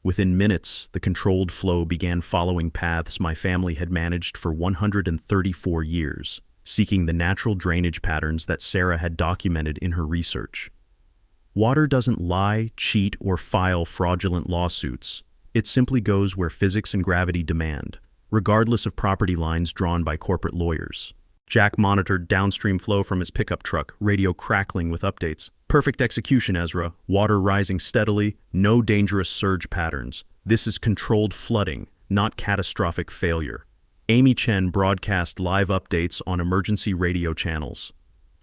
Within minutes, the controlled flow began following paths my family had managed for 134 years, seeking the natural drainage patterns that Sarah had documented in her research. Water doesn't lie, cheat, or file fraudulent lawsuits. It simply goes where physics and gravity demand, regardless of property lines drawn by corporate lawyers. Jack monitored downstream flow from his pickup truck, radio crackling with updates. "Perfect execution, Ezra. Water rising steadily, no dangerous surge patterns. This is controlled flooding, not catastrophic failure." Amy Chen broadcast live updates on emergency radio channels.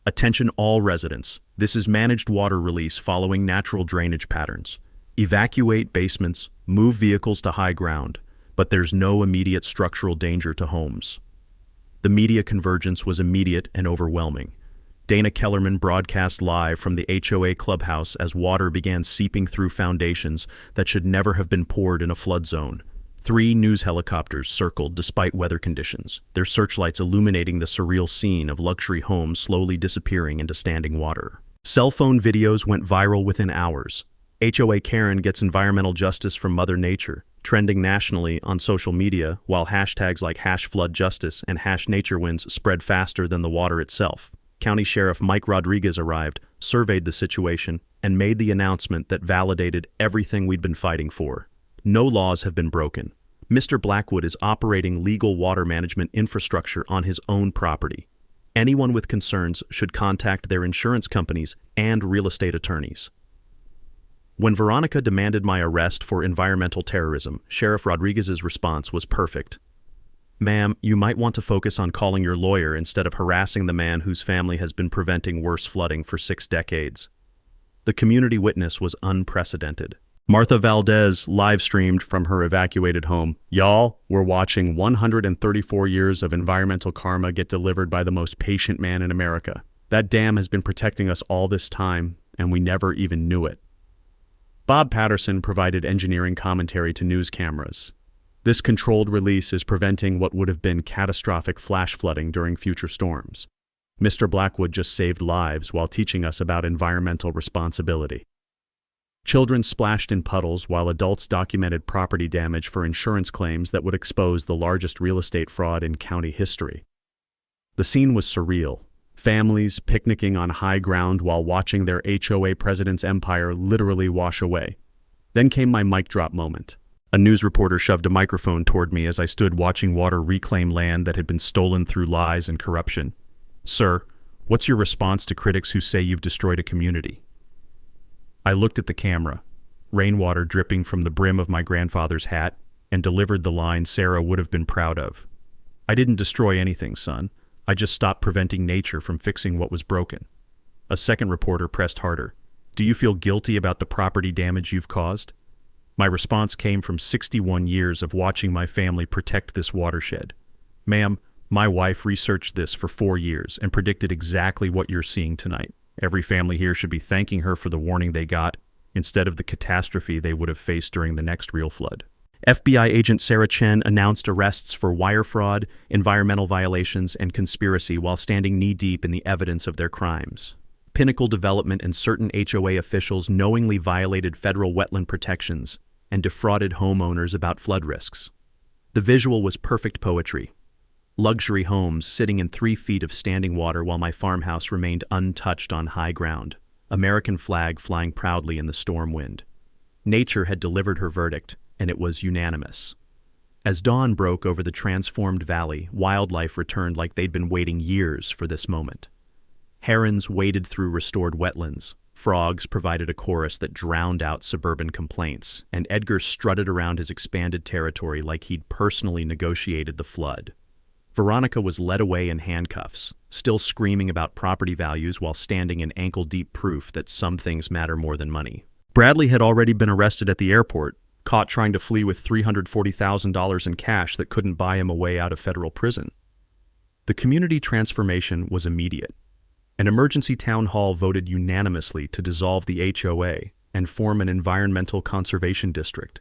"Attention all residents. This is managed water release following natural drainage patterns. Evacuate basements, move vehicles to high ground, but there's no immediate structural danger to homes." The media convergence was immediate and overwhelming. Dana Kellerman broadcast live from the HOA clubhouse as water began seeping through foundations that should never have been poured in a flood zone. 3 news helicopters circled despite weather conditions, their searchlights illuminating the surreal scene of luxury homes slowly disappearing into standing water. Cell phone videos went viral within hours. HOA Karen gets environmental justice from Mother Nature, trending nationally on social media, while hashtags like #FloodJustice and #NatureWins spread faster than the water itself. County Sheriff Mike Rodriguez arrived, surveyed the situation, and made the announcement that validated everything we'd been fighting for. No laws have been broken. Mr. Blackwood is operating legal water management infrastructure on his own property. Anyone with concerns should contact their insurance companies and real estate attorneys. When Veronica demanded my arrest for environmental terrorism, Sheriff Rodriguez's response was perfect. "Ma'am, you might want to focus on calling your lawyer instead of harassing the man whose family has been preventing worse flooding for 6 decades. The community witness was unprecedented. Martha Valdez live-streamed from her evacuated home. "Y'all, we're watching 134 years of environmental karma get delivered by the most patient man in America. That dam has been protecting us all this time, and we never even knew it." Bob Patterson provided engineering commentary to news cameras. "This controlled release is preventing what would have been catastrophic flash flooding during future storms. Mr. Blackwood just saved lives while teaching us about environmental responsibility." Children splashed in puddles while adults documented property damage for insurance claims that would expose the largest real estate fraud in county history. The scene was surreal. Families picnicking on high ground while watching their HOA president's empire literally wash away. Then came my mic drop moment. A news reporter shoved a microphone toward me as I stood watching water reclaim land that had been stolen through lies and corruption. "Sir, what's your response to critics who say you've destroyed a community?" I looked at the camera, rainwater dripping from the brim of my grandfather's hat, and delivered the line Sarah would have been proud of. "I didn't destroy anything, son. I just stopped preventing nature from fixing what was broken." A second reporter pressed harder. "Do you feel guilty about the property damage you've caused?" My response came from 61 years of watching my family protect this watershed. "Ma'am, my wife researched this for 4 years and predicted exactly what you're seeing tonight. Every family here should be thanking her for the warning they got, instead of the catastrophe they would have faced during the next real flood." FBI agent Sarah Chen announced arrests for wire fraud, environmental violations, and conspiracy while standing knee-deep in the evidence of their crimes. Pinnacle Development and certain HOA officials knowingly violated federal wetland protections and defrauded homeowners about flood risks. The visual was perfect poetry. Luxury homes sitting in 3 feet of standing water while my farmhouse remained untouched on high ground, American flag flying proudly in the storm wind. Nature had delivered her verdict, and it was unanimous. As dawn broke over the transformed valley, wildlife returned like they'd been waiting years for this moment. Herons waded through restored wetlands, frogs provided a chorus that drowned out suburban complaints, and Edgar strutted around his expanded territory like he'd personally negotiated the flood. Veronica was led away in handcuffs, still screaming about property values while standing in ankle-deep proof that some things matter more than money. Bradley had already been arrested at the airport, caught trying to flee with $340,000 in cash that couldn't buy him a way out of federal prison. The community transformation was immediate. An emergency town hall voted unanimously to dissolve the HOA and form an environmental conservation district.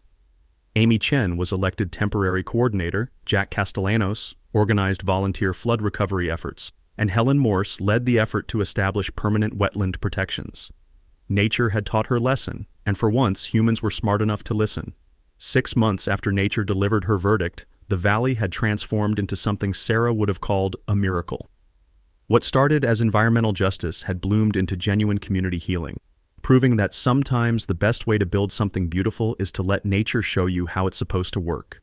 Amy Chen was elected temporary coordinator, Jack Castellanos organized volunteer flood recovery efforts, and Helen Morse led the effort to establish permanent wetland protections. Nature had taught her lesson, and for once humans were smart enough to listen. 6 months after nature delivered her verdict, the valley had transformed into something Sarah would have called a miracle. What started as environmental justice had bloomed into genuine community healing, proving that sometimes the best way to build something beautiful is to let nature show you how it's supposed to work.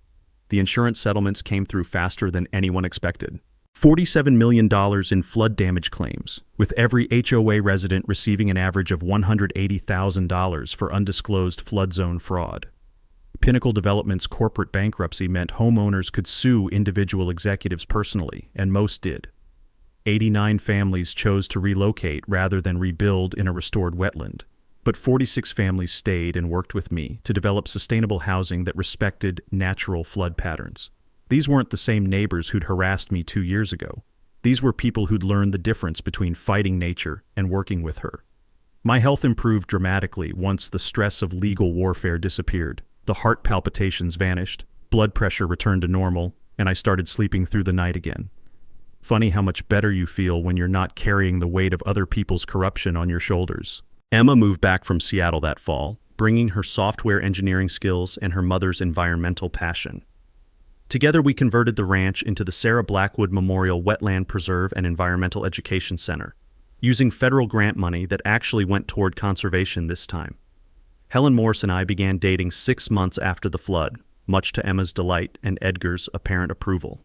The insurance settlements came through faster than anyone expected. $47 million in flood damage claims, with every HOA resident receiving an average of $180,000 for undisclosed flood zone fraud. Pinnacle Development's corporate bankruptcy meant homeowners could sue individual executives personally, and most did. 89 families chose to relocate rather than rebuild in a restored wetland. But 46 families stayed and worked with me to develop sustainable housing that respected natural flood patterns. These weren't the same neighbors who'd harassed me 2 years ago. These were people who'd learned the difference between fighting nature and working with her. My health improved dramatically once the stress of legal warfare disappeared. The heart palpitations vanished, blood pressure returned to normal, and I started sleeping through the night again. Funny how much better you feel when you're not carrying the weight of other people's corruption on your shoulders. Emma moved back from Seattle that fall, bringing her software engineering skills and her mother's environmental passion. Together we converted the ranch into the Sarah Blackwood Memorial Wetland Preserve and Environmental Education Center, using federal grant money that actually went toward conservation this time. Helen Morse and I began dating 6 months after the flood, much to Emma's delight and Edgar's apparent approval.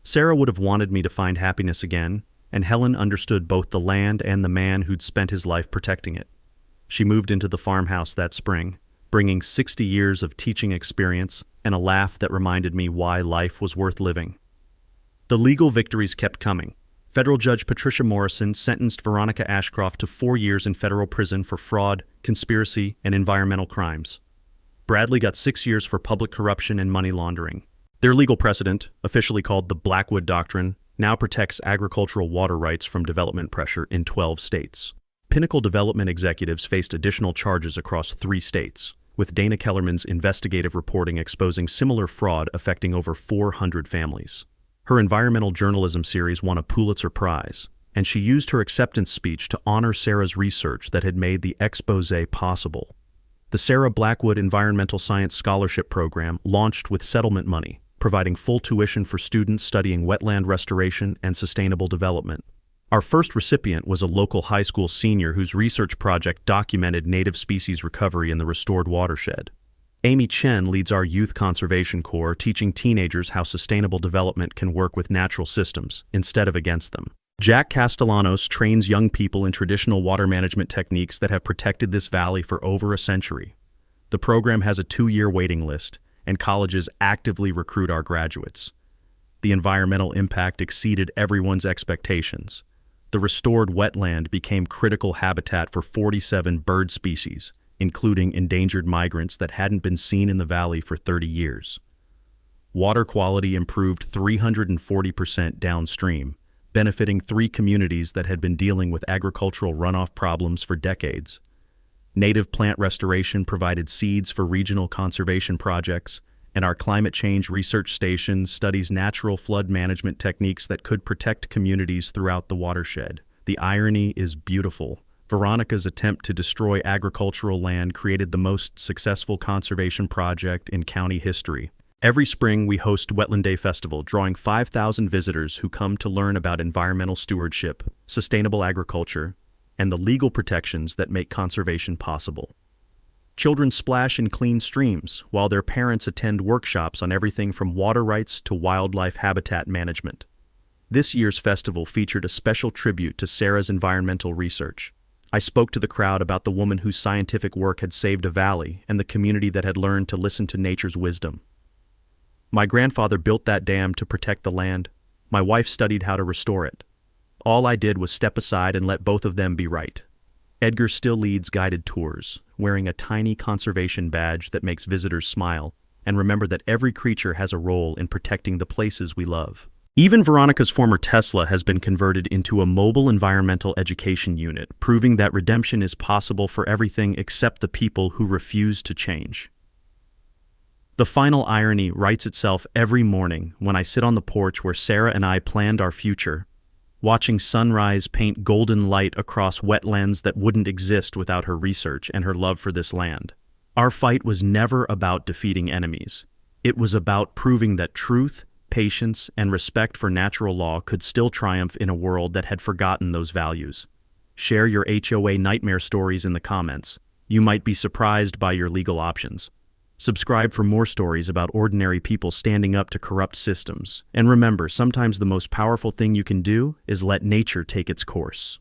Sarah would have wanted me to find happiness again, and Helen understood both the land and the man who'd spent his life protecting it. She moved into the farmhouse that spring, bringing 60 years of teaching experience and a laugh that reminded me why life was worth living. The legal victories kept coming. Federal Judge Patricia Morrison sentenced Veronica Ashcroft to 4 years in federal prison for fraud, conspiracy, and environmental crimes. Bradley got 6 years for public corruption and money laundering. Their legal precedent, officially called the Blackwood Doctrine, now protects agricultural water rights from development pressure in 12 states. Pinnacle Development executives faced additional charges across 3 states, with Dana Kellerman's investigative reporting exposing similar fraud affecting over 400 families. Her environmental journalism series won a Pulitzer Prize, and she used her acceptance speech to honor Sarah's research that had made the expose possible. The Sarah Blackwood Environmental Science Scholarship Program launched with settlement money, providing full tuition for students studying wetland restoration and sustainable development. Our first recipient was a local high school senior whose research project documented native species recovery in the restored watershed. Amy Chen leads our Youth Conservation Corps, teaching teenagers how sustainable development can work with natural systems instead of against them. Jack Castellanos trains young people in traditional water management techniques that have protected this valley for over a century. The program has a 2-year waiting list, and colleges actively recruit our graduates. The environmental impact exceeded everyone's expectations. The restored wetland became critical habitat for 47 bird species, including endangered migrants that hadn't been seen in the valley for 30 years. Water quality improved 340% downstream, benefiting 3 communities that had been dealing with agricultural runoff problems for decades. Native plant restoration provided seeds for regional conservation projects, and our climate change research station studies natural flood management techniques that could protect communities throughout the watershed. The irony is beautiful. Veronica's attempt to destroy agricultural land created the most successful conservation project in county history. Every spring, we host Wetland Day Festival, drawing 5,000 visitors who come to learn about environmental stewardship, sustainable agriculture, and the legal protections that make conservation possible. Children splash in clean streams, while their parents attend workshops on everything from water rights to wildlife habitat management. This year's festival featured a special tribute to Sarah's environmental research. I spoke to the crowd about the woman whose scientific work had saved a valley and the community that had learned to listen to nature's wisdom. My grandfather built that dam to protect the land. My wife studied how to restore it. All I did was step aside and let both of them be right. Edgar still leads guided tours, wearing a tiny conservation badge that makes visitors smile and remember that every creature has a role in protecting the places we love. Even Veronica's former Tesla has been converted into a mobile environmental education unit, proving that redemption is possible for everything except the people who refuse to change. The final irony writes itself every morning when I sit on the porch where Sarah and I planned our future, watching sunrise paint golden light across wetlands that wouldn't exist without her research and her love for this land. Our fight was never about defeating enemies. It was about proving that truth, patience, and respect for natural law could still triumph in a world that had forgotten those values. Share your HOA nightmare stories in the comments. You might be surprised by your legal options. Subscribe for more stories about ordinary people standing up to corrupt systems. And remember, sometimes the most powerful thing you can do is let nature take its course.